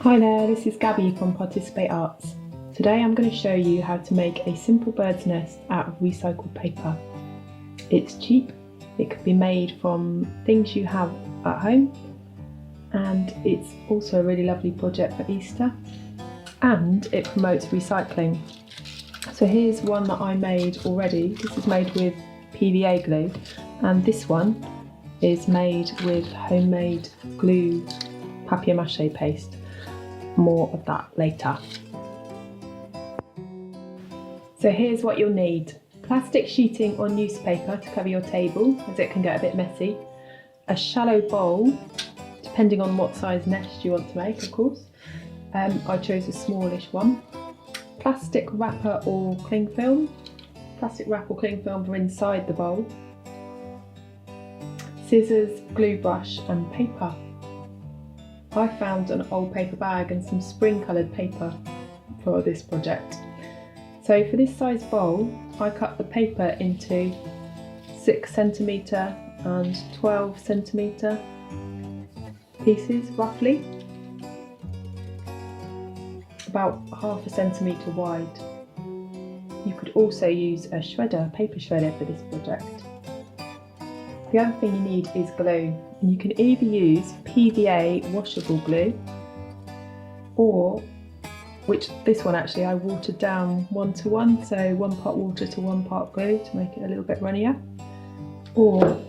Hi there, this is Gabby from Participate Arts. Today I'm going to show you how to make a simple bird's nest out of recycled paper. It's cheap, it can be made from things you have at home, and it's also a really lovely project for Easter, and it promotes recycling. So here's one that I made already. This is made with PVA glue, and this one is made with homemade glue papier-mâché paste. More of that later. So here's what you'll need. Plastic sheeting or newspaper to cover your table, as it can get a bit messy. A shallow bowl, depending on what size nest you want to make, of course. I chose a smallish one. Plastic wrapper or cling film. Plastic wrap or cling film for inside the bowl. Scissors, glue brush and paper. I found an old paper bag and some spring coloured paper for this project. So for this size bowl, I cut the paper into 6cm and 12cm pieces roughly, about ½ centimetre wide. You could also use a shredder, paper shredder for this project. The other thing you need is glue, and you can either use PVA washable glue, or, which this one actually I watered down 1:1, so 1 part water to 1 part glue to make it a little bit runnier, or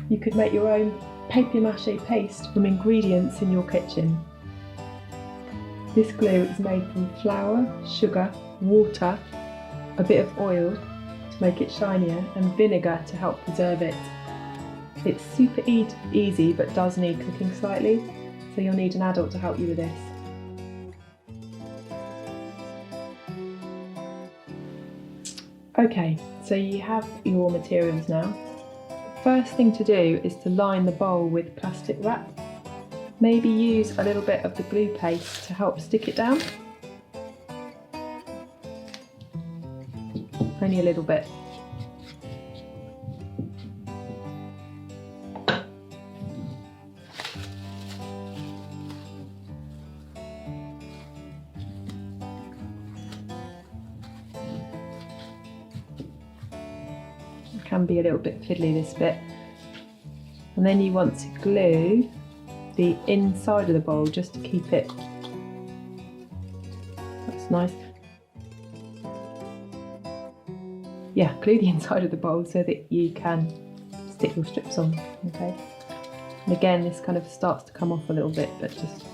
you could make your own papier-mâché paste from ingredients in your kitchen. This glue is made from flour, sugar, water, a bit of oil to make it shinier, and vinegar to help preserve it. It's super easy but does need cooking slightly, so you'll need an adult to help you with this. Okay, so you have your materials now. The first thing to do is to line the bowl with plastic wrap. Maybe use a little bit of the glue paste to help stick it down. Only a little bit. It can be a little bit fiddly, this bit. And then you want to glue the inside of the bowl just to keep it. That's nice. Yeah, glue the inside of the bowl so that you can stick your strips on, okay? And again, this kind of starts to come off a little bit, but just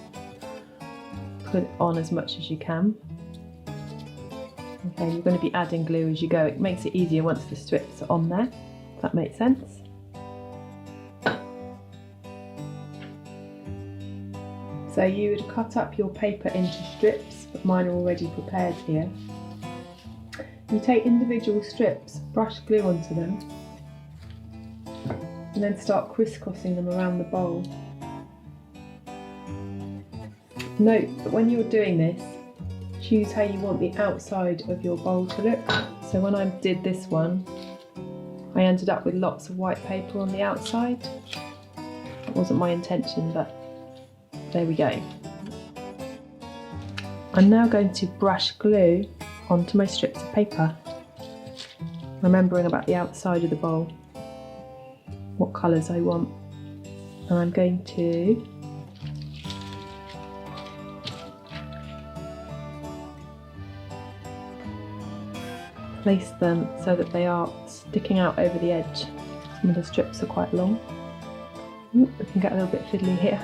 put it on as much as you can. Okay, you're going to be adding glue as you go. It makes it easier once the strips are on there, if that makes sense. So you would cut up your paper into strips, but mine are already prepared here. You take individual strips, brush glue onto them, and then start crisscrossing them around the bowl. Note that when you're doing this, choose how you want the outside of your bowl to look. So when I did this one, I ended up with lots of white paper on the outside. That wasn't my intention, but there we go. I'm now going to brush glue onto my strips of paper, remembering about the outside of the bowl, what colours I want, and I'm going to place them so that they are sticking out over the edge. Some of the strips are quite long. Ooh, we can get a little bit fiddly here,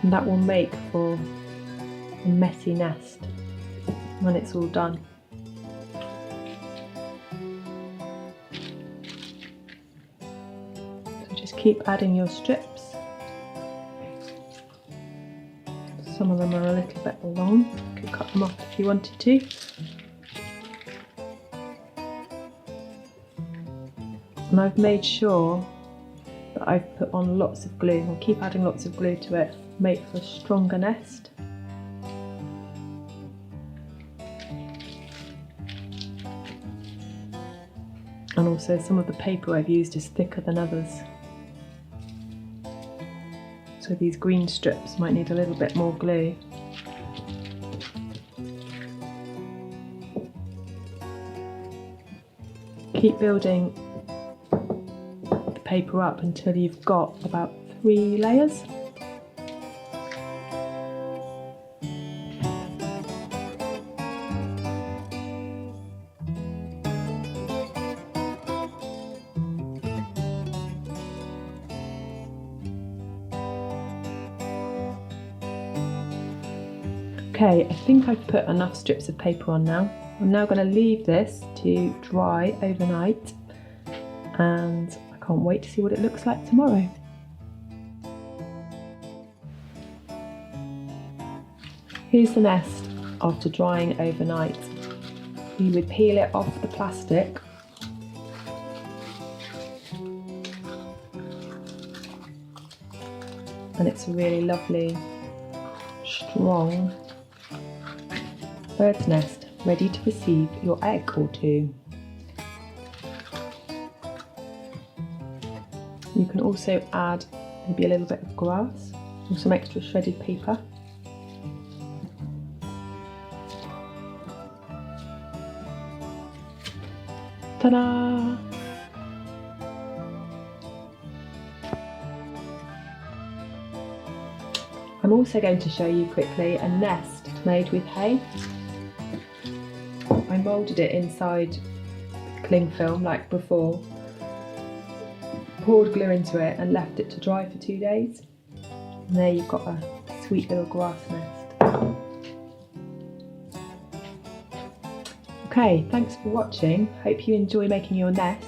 and that will make for a messy nest when it's all done. So just keep adding your strips. Some of them are a little bit long, you could cut them off if you wanted to. And I've made sure that I've put on lots of glue. I'll keep adding lots of glue to it, make for a stronger nest. And also some of the paper I've used is thicker than others. So these green strips might need a little bit more glue. Keep building the paper up until you've got about 3 layers. Okay, I think I've put enough strips of paper on now. I'm now going to leave this to dry overnight, and I can't wait to see what it looks like tomorrow. Here's the nest after drying overnight. You would peel it off the plastic and it's a really lovely, strong bird's nest, ready to receive your egg or two. You can also add maybe a little bit of grass or some extra shredded paper. Ta-da! I'm also going to show you quickly a nest made with hay. I moulded it inside cling film like before, poured glue into it and left it to dry for 2 days. And there you've got a sweet little grass nest. Okay, thanks for watching. Hope you enjoy making your nest.